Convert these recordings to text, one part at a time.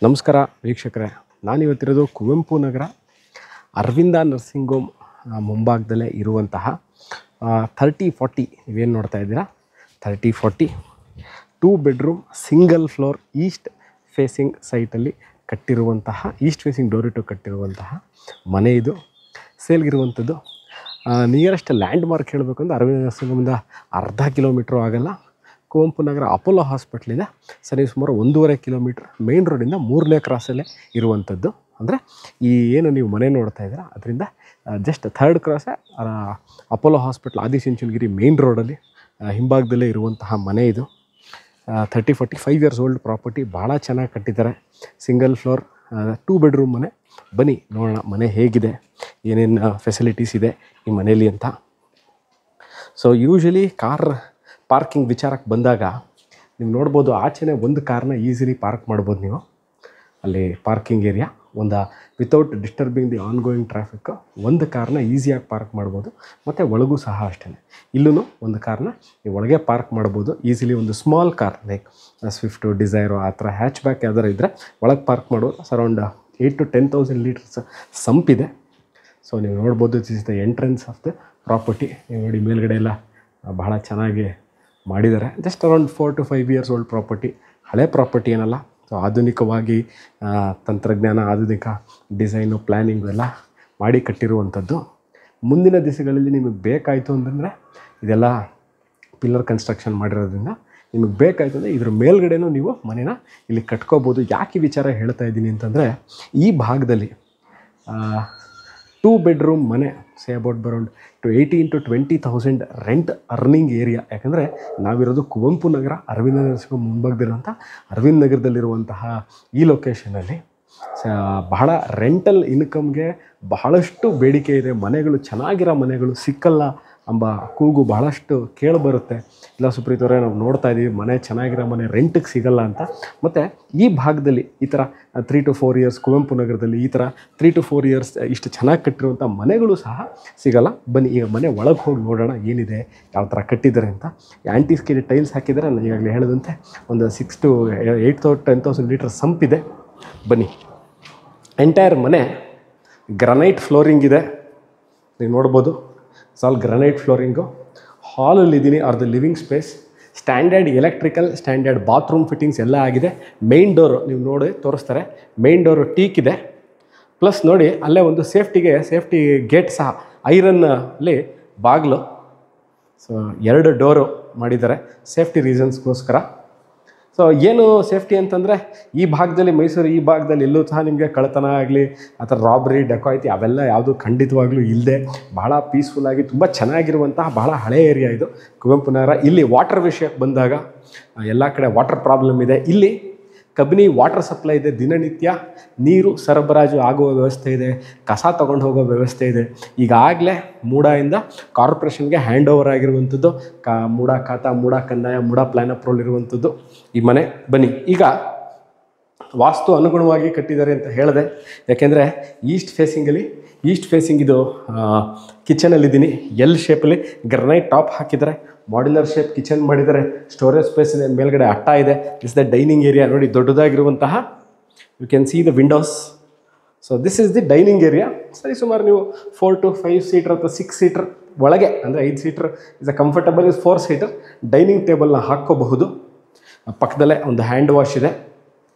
ನಮಸ್ಕಾರ ವೀಕ್ಷಕರೇ, ನಾನಿವತ್ತಿರೋದು ಕುವೆಂಪು ನಗರ ಅರವಿಂದ ನರ್ಸಿಂಗ್ ಹೋಮ್ ಮುಂಭಾಗದಲ್ಲೇ ಇರುವಂತಹ 3040 ನೀವೇನು ನೋಡ್ತಾ ಇದ್ದೀರಾ 3040 2 bedroom single floor east facing ಸೈಟಲ್ಲಿ ಕಟ್ಟಿರುವಂತಹ ಈಸ್ಟ್ ಫೇಸಿಂಗ್ ಡೋರ್ ಇಟ್ಟು ಕಟ್ಟಿರುವಂತಹ ಮನೆ ಇದು ಸೇಲ್ಗಿರುವಂಥದ್ದು. ನಿಯರೆಸ್ಟ್ ಲ್ಯಾಂಡ್ ಮಾರ್ಕ್ ಹೇಳಬೇಕು ಅಂದರೆ ಅರವಿಂದ ನರ್ಸಿಂಗ್ ಹೋಮಿಂದ ಅರ್ಧ ಕಿಲೋಮೀಟ್ರು ಆಗಲ್ಲ. ಕುವೆಂಪು ನಗರ ಅಪೋಲೋ ಹಾಸ್ಪಿಟ್ಲಿಂದ ಸುಮಾರು 1.5 ಕಿಲೋಮೀಟ್ರ್ ಮೇನ್ ರೋಡಿಂದ 3ನೇ ಕ್ರಾಸಲ್ಲೇ ಇರುವಂಥದ್ದು. ಅಂದರೆ ಈ ಏನು ನೀವು ಮನೆ ನೋಡ್ತಾ ಇದ್ದೀರಾ ಅದರಿಂದ ಜಸ್ಟ್ 3rd ಕ್ರಾಸೇ ಅಪೋಲೋ ಹಾಸ್ಪಿಟ್ಲ್ ಆದಿಚುಂಚನಗಿರಿ ಮೇನ್ ರೋಡಲ್ಲಿ ಹಿಂಭಾಗದಲ್ಲೇ ಇರುವಂತಹ ಮನೆ ಇದು. 3040 5 years ಓಲ್ಡ್ ಪ್ರಾಪರ್ಟಿ, ಭಾಳ ಚೆನ್ನಾಗಿ ಕಟ್ಟಿದ್ದಾರೆ. ಸಿಂಗಲ್ ಫ್ಲೋರ್ 2 ಬೆಡ್ರೂಮ್ ಮನೆ. ಬನ್ನಿ ನೋಡೋಣ ಮನೆ ಹೇಗಿದೆ, ಏನೇನು ಫೆಸಿಲಿಟೀಸ್ ಇದೆ ಈ ಮನೇಲಿ ಅಂತ. ಸೊ ಯೂಶ್ವಲಿ ಕಾರ್ ಪಾರ್ಕಿಂಗ್ ವಿಚಾರಕ್ಕೆ ಬಂದಾಗ ನೀವು ನೋಡ್ಬೋದು, ಆಚೆನೇ ಒಂದು ಕಾರ್ನ ಈಸಿಲಿ ಪಾರ್ಕ್ ಮಾಡ್ಬೋದು ನೀವು. ಅಲ್ಲಿ ಪಾರ್ಕಿಂಗ್ ಏರಿಯಾ ಒಂದು without disturbing the ongoing traffic ಒಂದು ಕಾರ್ನ ಈಸಿಯಾಗಿ ಪಾರ್ಕ್ ಮಾಡ್ಬೋದು. ಮತ್ತು ಒಳಗೂ ಸಹ ಅಷ್ಟೇ, ಇಲ್ಲೂ ಒಂದು ಕಾರ್ನ ನೀವು ಒಳಗೆ ಪಾರ್ಕ್ ಮಾಡ್ಬೋದು ಈಸಿಲಿ. ಒಂದು small car like Swift, Dzire ಆ ಥರ ಹ್ಯಾಚ್ ಬ್ಯಾಕ್ ಯಾವ್ದಾರು ಇದ್ದರೆ ಒಳಗೆ ಪಾರ್ಕ್ ಮಾಡ್ಬೋದು. ಅರೌಂಡ್ 8,000 to 10,000 ಲೀಟರ್ಸ್ ಸಂಪಿದೆ. ಸೊ ನೀವು ನೋಡ್ಬೋದು, this is the entrance of the property. ನೀವು ನೋಡಿ ಮೇಲ್ಗಡೆ ಎಲ್ಲ ಬಹಳ ಚೆನ್ನಾಗಿ ಮಾಡಿದ್ದಾರೆ. Just around 4 to 5 years old property, ಹಳೆ ಪ್ರಾಪರ್ಟಿ ಏನಲ್ಲ. ಸೊ ಆಧುನಿಕವಾಗಿ ತಂತ್ರಜ್ಞಾನ, ಆಧುನಿಕ ಡಿಸೈನು, ಪ್ಲ್ಯಾನಿಂಗು ಎಲ್ಲ ಮಾಡಿ ಕಟ್ಟಿರುವಂಥದ್ದು. ಮುಂದಿನ ದಿವಸಗಳಲ್ಲಿ ನಿಮಗೆ ಬೇಕಾಯಿತು ಅಂತಂದರೆ ಇದೆಲ್ಲ ಪಿಲ್ಲರ್ ಕನ್ಸ್ಟ್ರಕ್ಷನ್ ಮಾಡಿರೋದ್ರಿಂದ ನಿಮಗೆ ಬೇಕಾಯಿತು ಅಂದರೆ ಇದ್ರ ಮೇಲ್ಗಡೆನೂ ನೀವು ಮನೇನ ಇಲ್ಲಿ ಕಟ್ಕೋಬೋದು. ಯಾಕೆ ಈ ವಿಚಾರ ಹೇಳ್ತಾ ಇದ್ದೀನಿ ಅಂತಂದರೆ, ಈ ಭಾಗದಲ್ಲಿ 2 ಬೆಡ್ರೂಮ್ ಮನೆ say about around 18,000 to 20,000 rent earning area. ಯಾಕಂದರೆ ನಾವಿರೋದು ಕುವೆಂಪು ನಗರ ಅರವಿಂದ ನರ್ಸಿಂಗ್ ಹೋಮ್ ಮುಂಭಾಗದಿರುವಂಥ ಅರವಿಂದ್ ನಗರದಲ್ಲಿರುವಂತಹ ಈ ಲೊಕೇಶನಲ್ಲಿ ಬಹಳ ರೆಂಟಲ್ ಇನ್ಕಮ್ಗೆ ಬಹಳಷ್ಟು ಬೇಡಿಕೆ ಇದೆ. ಮನೆಗಳು, ಚೆನ್ನಾಗಿರೋ ಮನೆಗಳು ಸಿಕ್ಕಲ್ಲ ಎಂಬ ಕೂಗು ಬಹಳಷ್ಟು ಕೇಳಿಬರುತ್ತೆ. ಇಲ್ಲ ಸುಪ್ರೀತ್ ಅವರೇ, ನಾವು ನೋಡ್ತಾ ಇದ್ದೀವಿ ಮನೆ ಚೆನ್ನಾಗಿರೋ ಮನೆ ರೆಂಟಿಗೆ ಸಿಗಲ್ಲ ಅಂತ. ಮತ್ತು ಈ ಭಾಗದಲ್ಲಿ ಈ ಥರ 3 to 4 years ಕುವೆಂಪು ನಗರದಲ್ಲಿ ಈ ಥರ 3 to 4 years ಇಷ್ಟು ಚೆನ್ನಾಗಿ ಕಟ್ಟಿರುವಂಥ ಮನೆಗಳು ಸಹ ಸಿಗಲ್ಲ. ಬನ್ನಿ ಈಗ ಮನೆ ಒಳಗೆ ಹೋಗಿ ನೋಡೋಣ ಏನಿದೆ, ಯಾವ ಥರ ಕಟ್ಟಿದ್ದಾರೆ ಅಂತ. ಆ್ಯಂಟಿ ಸ್ಕಿಡ್ ಟೈಲ್ಸ್ ಹಾಕಿದ್ದಾರೆ. ನಾನು ಈಗಾಗಲೇ ಹೇಳಿದಂತೆ ಒಂದು 6,000 to 8,000 10,000 ಲೀಟರ್ ಸಂಪಿದೆ. ಬನ್ನಿ. ಎಂಟೈರ್ ಮನೆ ಗ್ರನೈಟ್ ಫ್ಲೋರಿಂಗ್ ಇದೆ, ನೀವು ನೋಡ್ಬೋದು. All granite flooring. ಹಾಲಲ್ಲಿದ್ದೀನಿ, or the living space. Standard electrical, standard bathroom fittings ಎಲ್ಲ ಆಗಿದೆ. ಮೇಯ್ನ್ ಡೋರು ನೀವು ನೋಡಿ ತೋರಿಸ್ತಾರೆ, ಮೇಯ್ನ್ ಡೋರು ಟೀಕ್ ಇದೆ. ಪ್ಲಸ್ ನೋಡಿ ಅಲ್ಲೇ ಒಂದು ಸೇಫ್ಟಿ ಗೇಟ್ ಸಹ ಐರನ್ನಲ್ಲಿ ಬಾಗಿಲು. ಸೊ 2 ಡೋರು ಮಾಡಿದ್ದಾರೆ ಸೇಫ್ಟಿ ರೀಸನ್ಸ್ಗೋಸ್ಕರ. ಸೊ ಏನು ಸೇಫ್ಟಿ ಅಂತಂದರೆ, ಈ ಭಾಗದಲ್ಲಿ ಮೈಸೂರು ಈ ಭಾಗದಲ್ಲಿ ಎಲ್ಲೂ ಸಹ ನಿಮಗೆ ಕಳ್ಳತನ ಆಗಲಿ ಆ ಥರ ರಾಬ್ರಿ, ಡೆಕಾಯಿತಿ ಅವೆಲ್ಲ ಯಾವುದು ಖಂಡಿತವಾಗ್ಲೂ ಇಲ್ಲದೆ ಭಾಳ ಪೀಸ್ಫುಲ್ಲಾಗಿ ತುಂಬ ಚೆನ್ನಾಗಿರುವಂತಹ ಬಹಳ ಹಳೆಯ ಏರಿಯಾ ಇದು ಕುವೆಂಪು ನಗರ. ಇಲ್ಲಿ ವಾಟರ್ ವಿಷಯಕ್ಕೆ ಬಂದಾಗ ಎಲ್ಲ ಕಡೆ ವಾಟರ್ ಪ್ರಾಬ್ಲಮ್ ಇದೆ. ಇಲ್ಲಿ ಕಬಿನಿ ವಾಟರ್ ಸಪ್ಲೈ ಇದೆ, ದಿನನಿತ್ಯ ನೀರು ಸರಬರಾಜು ಆಗುವ ವ್ಯವಸ್ಥೆ ಇದೆ, ಕಸ ತೊಗೊಂಡು ಹೋಗೋ ವ್ಯವಸ್ಥೆ ಇದೆ. ಈಗಾಗಲೇ ಮೂಡಾಯಿಂದ ಕಾರ್ಪೊರೇಷನ್ಗೆ ಹ್ಯಾಂಡ್ ಓವರ್ ಆಗಿರುವಂಥದ್ದು. ಮೂಡಾ ಖಾತಾ, ಮೂಡಾ ಕಂದಾಯ, ಮೂಡಾ ಪ್ಲ್ಯಾನ್ ಅಪ್ರೂವಲ್ ಇರುವಂಥದ್ದು ಈ ಮನೆ. ಬನ್ನಿ ಈಗ ವಾಸ್ತು ಅನುಗುಣವಾಗಿ ಕಟ್ಟಿದ್ದಾರೆ ಅಂತ ಹೇಳಿದೆ. ಯಾಕೆಂದರೆ ಈಸ್ಟ್ ಫೇಸಿಂಗ್ ಇದು ಕಿಚನಲ್ಲಿದ್ದೀನಿ. ಎಲ್ ಶೇಪಲ್ಲಿ ಗ್ರನೈಟ್ ಟಾಪ್ ಹಾಕಿದ್ದಾರೆ. ಮಾಡ್ಯುಲರ್ ಶೇಪ್ ಕಿಚನ್ ಮಾಡಿದ್ದಾರೆ. ಸ್ಟೋರೇಜ್ ಸ್ಪೇಸ್ ಇದೆ, ಮೇಲ್ಗಡೆ ಅಟ್ಟ ಇದೆ. This the dining area. ನೋಡಿ ದೊಡ್ಡದಾಗಿರುವಂತಹ, you can see the windows. So this is the dining area. ಸರಿ ಸುಮಾರು ನೀವು 4 to 5 ಸೀಟರ್ ಅಥವಾ 6 ಸೀಟರ್ ಒಳಗೆ, ಅಂದರೆ 5 seater is a comfortable 4 seater dining ಟೇಬಲ್ನ ಹಾಕ್ಕೋಬಹುದು. ಪಕ್ಕದಲ್ಲೇ ಒಂದು ಹ್ಯಾಂಡ್ ವಾಶ್ ಇದೆ.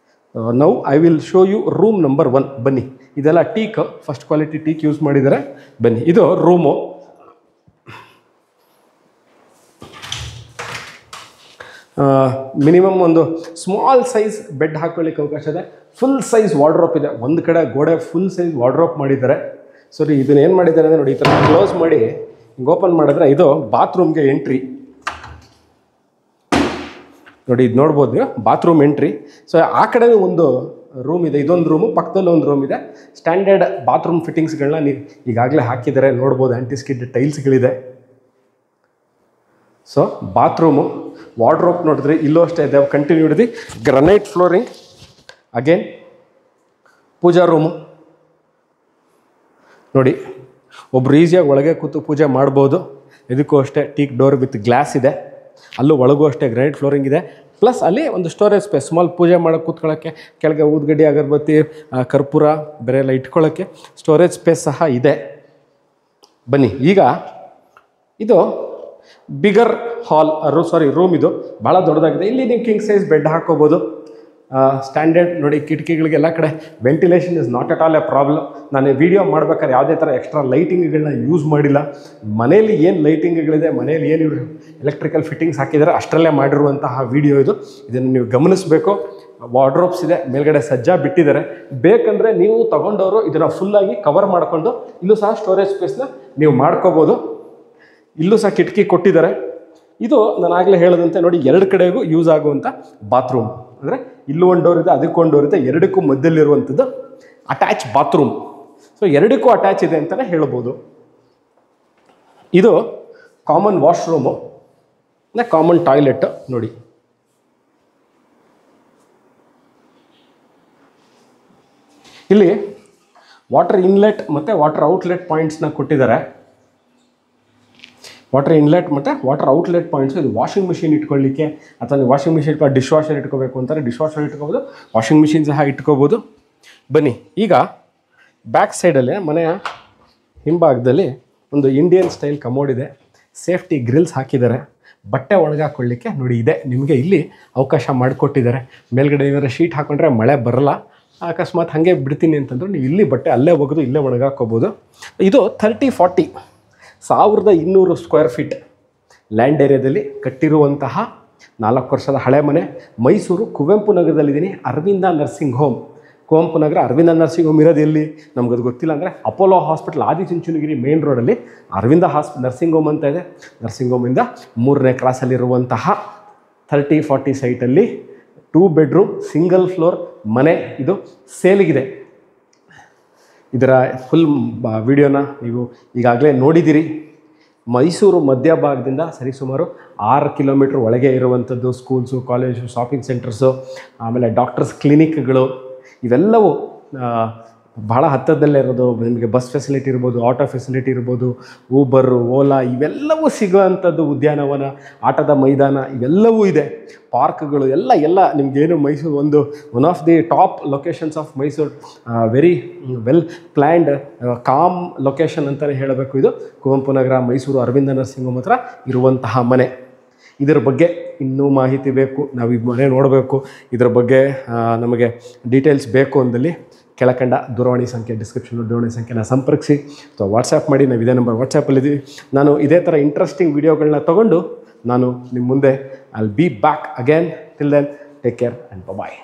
Now I will show you room number 1. ಬನ್ನಿ. ಇದೆಲ್ಲ teak, first quality teak use ಮಾಡಿದ್ದಾರೆ. ಬನ್ನಿ, ಇದು ರೂಮು. ಮಿನಿಮಮ್ ಒಂದು ಸ್ಮಾಲ್ ಸೈಜ್ ಬೆಡ್ ಹಾಕೊಳ್ಳಿಕ್ಕೆ ಅವಕಾಶ ಇದೆ. ಫುಲ್ ಸೈಜ್ ವಾರ್ಡ್ರೋಪ್ ಇದೆ. ಒಂದು ಕಡೆ ಗೋಡೆ ಫುಲ್ ಸೈಜ್ ವಾರ್ಡ್ರೋಪ್ ಮಾಡಿದ್ದಾರೆ. ಸರಿ, ಇದನ್ನ ಏನು ಮಾಡಿದ್ದಾರೆ ಅಂದರೆ ನೋಡಿ, ಈ ಥರ ಕ್ಲೋಸ್ ಮಾಡಿ ಹಿಂಗೆ ಓಪನ್ ಮಾಡಿದ್ರೆ ಇದು ಬಾತ್ರೂಮ್ಗೆ ಎಂಟ್ರಿ. ನೋಡಿ, ಇದು ನೋಡ್ಬೋದು ನೀವು, ಬಾತ್ರೂಮ್ ಎಂಟ್ರಿ. ಸೊ ಆ ಕಡೆ ಒಂದು ರೂಮ್ ಇದೆ, ಇದೊಂದು ರೂಮು, ಪಕ್ಕದಲ್ಲಿ ಒಂದು ರೂಮ್ ಇದೆ. ಸ್ಟ್ಯಾಂಡರ್ಡ್ ಬಾತ್ರೂಮ್ ಫಿಟ್ಟಿಂಗ್ಸ್ಗಳನ್ನ ನೀವು ಈಗಾಗಲೇ ಹಾಕಿದ್ದಾರೆ, ನೋಡ್ಬೋದು. ಆ್ಯಂಟಿ ಸ್ಕಿಡ್ ಟೈಲ್ಸ್ಗಳಿದೆ. ಸೊ ಬಾತ್ರೂಮು, ವಾರ್ಡ್ರೋಪ್ ನೋಡಿದ್ರೆ ಇಲ್ಲೂ ಅಷ್ಟೇ ಇದೆ. ಕಂಟಿನ್ಯೂ ಹಿಡಿದು ಗ್ರನೈಟ್ ಫ್ಲೋರಿಂಗ್. ಅಗೇನ್ ಪೂಜಾ ರೂಮು ನೋಡಿ, ಒಬ್ರು ಈಸಿಯಾಗಿ ಒಳಗೆ ಕೂತು ಪೂಜೆ ಮಾಡ್ಬೋದು. ಇದಕ್ಕೂ ಅಷ್ಟೇ ಟೀಕ್ ಡೋರ್ ವಿತ್ ಗ್ಲಾಸ್ ಇದೆ. ಅಲ್ಲೂ ಒಳಗೂ ಅಷ್ಟೇ ಗ್ರಾನೈಟ್ ಫ್ಲೋರಿಂಗ್ ಇದೆ. ಪ್ಲಸ್ ಅಲ್ಲಿ ಒಂದು ಸ್ಟೋರೇಜ್ ಸ್ಪೇಸ್, ಸ್ಮಾಲ್ ಪೂಜೆ ಮಾಡೋಕ್ಕೆ ಕೂತ್ಕೊಳ್ಳೋಕ್ಕೆ, ಕೆಳಗೆ ಊದ್ಗಡ್ಡಿ ಅಗರಬತ್ತಿ ಕರ್ಪೂರ ಬೇರೆ ಎಲ್ಲ ಇಟ್ಕೊಳ್ಳೋಕ್ಕೆ ಸ್ಟೋರೇಜ್ ಸ್ಪೇಸ್ ಸಹ ಇದೆ. ಬನ್ನಿ, ಈಗ ಇದು ಬಿಗರ್ ಹಾಲ್ ರೂಮ್. ಇದು ಭಾಳ ದೊಡ್ಡದಾಗಿದೆ. ಇಲ್ಲಿ ನೀವು ಕಿಂಗ್ ಸೈಜ್ ಬೆಡ್ ಹಾಕ್ಕೋಬೋದು. ಸ್ಟ್ಯಾಂಡರ್ಡ್ ನೋಡಿ, ಕಿಟಕಿಗಳಿಗೆ ಎಲ್ಲ ಕಡೆ ventilation is not at all A problem. ನಾನು ವಿಡಿಯೋ ಮಾಡ್ಬೇಕಾದ್ರೆ ಯಾವುದೇ ಥರ ಎಕ್ಸ್ಟ್ರಾ ಲೈಟಿಂಗ್ಗಳನ್ನ ಯೂಸ್ ಮಾಡಿಲ್ಲ. ಮನೇಲಿ ಏನು ಲೈಟಿಂಗ್ಗಳಿದೆ, ಮನೇಲಿ ಏನು ಇವರು ಎಲೆಕ್ಟ್ರಿಕಲ್ ಫಿಟ್ಟಿಂಗ್ಸ್ ಹಾಕಿದ್ದಾರೆ ಅಷ್ಟರಲ್ಲೇ ಮಾಡಿರುವಂತಹ ವಿಡಿಯೋ ಇದು. ಇದನ್ನು ನೀವು ಗಮನಿಸಬೇಕು. ವಾರ್ಡ್ರೋಬ್ಸ್ ಇದೆ, ಮೇಲ್ಗಡೆ ಸಜ್ಜಾ ಬಿಟ್ಟಿದ್ದಾರೆ. ಬೇಕಂದರೆ ನೀವು ತಗೊಂಡವರು ಇದನ್ನು ಫುಲ್ಲಾಗಿ ಕವರ್ ಮಾಡಿಕೊಂಡು ಇಲ್ಲೂ ಸಹ ಸ್ಟೋರೇಜ್ ಸ್ಪೇಸ್ನ ನೀವು ಮಾಡ್ಕೋಬೋದು. ಇಲ್ಲೂ ಸಹ ಕಿಟಕಿ ಕೊಟ್ಟಿದ್ದಾರೆ. ಇದು ನಾನು ಆಗಲೇ ಹೇಳಿದಂತೆ ನೋಡಿ, ಎರಡು ಕಡೆಗೂ ಯೂಸ್ ಆಗುವಂಥ ಬಾತ್ರೂಮ್. ಅಂದರೆ ಇಲ್ಲೂ ಒಂದು ಡೋರ್ ಇದೆ, ಅದಕ್ಕೊಂದು ಡೋರ್ ಇದೆ, ಎರಡಕ್ಕೂ ಮಧ್ಯದಲ್ಲಿರುವಂಥದ್ದು ಅಟ್ಯಾಚ್ ಬಾತ್ರೂಮ್. ಸೊ ಎರಡಕ್ಕೂ ಅಟ್ಯಾಚ್ ಇದೆ ಅಂತಲೇ ಹೇಳ್ಬೋದು. ಇದು ಕಾಮನ್ ವಾಶ್ರೂಮು, ಕಾಮನ್ ಟಾಯ್ಲೆಟ್ ನೋಡಿ. ಇಲ್ಲಿ ವಾಟರ್ ಇನ್ಲೆಟ್ ಮತ್ತು ವಾಟರ್ ಔಟ್ಲೆಟ್ ಪಾಯಿಂಟ್ಸ್ನ ಕೊಟ್ಟಿದ್ದಾರೆ. ವಾಟರ್ ಇನ್ಲೆಟ್ ಮತ್ತು ವಾಟರ್ ಔಟ್ಲೆಟ್ ಪಾಯಿಂಟ್ಸು. ಇದು ವಾಷಿಂಗ್ ಮಿಷಿನ್ ಇಟ್ಕೊಳ್ಳಿಕ್ಕೆ, ಅಥವಾ ನೀವು ವಾಷಿಂಗ್ ಮಿಷಿನ್ ಡಿಶ್ ವಾಷರ್ ಇಟ್ಕೋಬೇಕು ಅಂತಾರೆ ಡಿಶ್ ವಾಷರ್ ಇಟ್ಕೋಬೋದು, ವಾಷಿಂಗ್ ಮಿಷಿನ್ ಸಹ ಇಟ್ಕೋಬೋದು. ಬನ್ನಿ, ಈಗ ಬ್ಯಾಕ್ ಸೈಡಲ್ಲಿ ಮನೆಯ ಹಿಂಭಾಗದಲ್ಲಿ ಒಂದು ಇಂಡಿಯನ್ ಸ್ಟೈಲ್ ಕಮೋಡ್ ಇದೆ. ಸೇಫ್ಟಿ ಗ್ರಿಲ್ಸ್ ಹಾಕಿದ್ದಾರೆ. ಬಟ್ಟೆ ಒಣಗಾಕೊಳ್ಳಿಕ್ಕೆ ನೋಡಿ ಇದೆ, ನಿಮಗೆ ಇಲ್ಲಿ ಅವಕಾಶ ಮಾಡಿಕೊಟ್ಟಿದ್ದಾರೆ. ಮೇಲ್ಗಡೆ ಏನಾರ ಶೀಟ್ ಹಾಕೊಂಡ್ರೆ ಮಳೆ ಬರಲ್ಲ. ಅಕಸ್ಮಾತ್ ಹಾಗೆ ಬಿಡ್ತೀನಿ ಅಂತಂದ್ರೆ ನೀವು ಇಲ್ಲಿ ಬಟ್ಟೆ ಅಲ್ಲೇ ಒಗೆದು ಇಲ್ಲೇ ಒಣಗಾಕೋಬೋದು. ಇದು 30-40 1200 ಸ್ಕ್ವೇರ್ ಫೀಟ್ ಲ್ಯಾಂಡ್ ಏರಿಯಾದಲ್ಲಿ ಕಟ್ಟಿರುವಂತಹ 4 ವರ್ಷದ ಹಳೆ ಮನೆ. Mysuru Kuvempu ನಗರದಲ್ಲಿದ್ದೀನಿ. Arvind nursing home, Kuvempu Nagar Aravinda nursing home ಇರೋದು ಎಲ್ಲಿ ನಮಗದು ಗೊತ್ತಿಲ್ಲ. ಅಂದರೆ ಅಪೋಲೋ ಹಾಸ್ಪಿಟಲ್ ಆದಿಚುಂಚನಗಿರಿ ಮೇನ್ ರೋಡಲ್ಲಿ ಅರವಿಂದ ನರ್ಸಿಂಗ್ ಹೋಮ್ ಅಂತ ಇದೆ. ನರ್ಸಿಂಗ್ ಹೋಮಿಂದ 3ನೇ ಕ್ರಾಸಲ್ಲಿರುವಂತಹ 30-40 ಸೈಟಲ್ಲಿ 2 ಬೆಡ್ರೂಮ್ ಸಿಂಗಲ್ ಫ್ಲೋರ್ ಮನೆ ಇದು ಸೇಲಿಗಿದೆ. ಇದರ ಫುಲ್ ವಿಡಿಯೋನ ನೀವು ಈಗಾಗಲೇ ನೋಡಿದ್ದೀರಿ. ಮೈಸೂರು ಮಧ್ಯಭಾಗದಿಂದ ಸರಿಸುಮಾರು 6 ಕಿಲೋಮೀಟ್ರ್ ಒಳಗೆ ಇರುವಂಥದ್ದು ಸ್ಕೂಲ್ಸು, ಕಾಲೇಜು, ಶಾಪಿಂಗ್ ಸೆಂಟರ್ಸು, ಆಮೇಲೆ ಡಾಕ್ಟರ್ಸ್ ಕ್ಲಿನಿಕ್ಗಳು ಇವೆಲ್ಲವೂ ಭಾಳ ಹತ್ತಿರದಲ್ಲೇ ಇರೋದು. ನಿಮಗೆ ಬಸ್ ಫೆಸಿಲಿಟಿ ಇರ್ಬೋದು, ಆಟೋ ಫೆಸಿಲಿಟಿ ಇರ್ಬೋದು, ಊಬರು, ಓಲಾ ಇವೆಲ್ಲವೂ ಸಿಗೋವಂಥದ್ದು. ಉದ್ಯಾನವನ, ಆಟದ ಮೈದಾನ ಇವೆಲ್ಲವೂ ಇದೆ. ಪಾರ್ಕ್ಗಳು ಎಲ್ಲ ನಿಮಗೇನು Mysuru one of the top locations of Mysuru. Very well planned com location ಅಂತಲೇ ಹೇಳಬೇಕು. ಇದು ಕುವೆಂಪು ನಗರ ಮೈಸೂರು ಅರವಿಂದ ನರ್ಸಿಂಗ್ ಹೋಮ್ ಹತ್ರ ಇರುವಂತಹ ಮನೆ. ಇದರ ಬಗ್ಗೆ ಇನ್ನೂ ಮಾಹಿತಿ ಬೇಕು, ನಾವು ಈ ಮನೆ ನೋಡಬೇಕು, ಇದರ ಬಗ್ಗೆ ನಮಗೆ ಡೀಟೇಲ್ಸ್ ಬೇಕು ಅಂದಲ್ಲಿ ಕೆಳಕಂಡ ದೂರವಾಣಿ ಸಂಖ್ಯೆ, ಡಿಸ್ಕ್ರಿಪ್ಷನ್ ದೂರವಾಣಿ ಸಂಖ್ಯೆನ ಸಂಪರ್ಕಿಸಿ ಅಥವಾ ವಾಟ್ಸಪ್ ಮಾಡಿ. ನಾವು ಇದೇ ನಂಬರ್ ವಾಟ್ಸಪ್ಪಲ್ಲಿದ್ದೀವಿ. ನಾನು ಇದೇ ಥರ ಇಂಟ್ರೆಸ್ಟಿಂಗ್ ವೀಡಿಯೋಗಳನ್ನ ತೊಗೊಂಡು ನಾನು ನಿಮ್ಮ ಮುಂದೆ I will be back again. Till then take care and bye.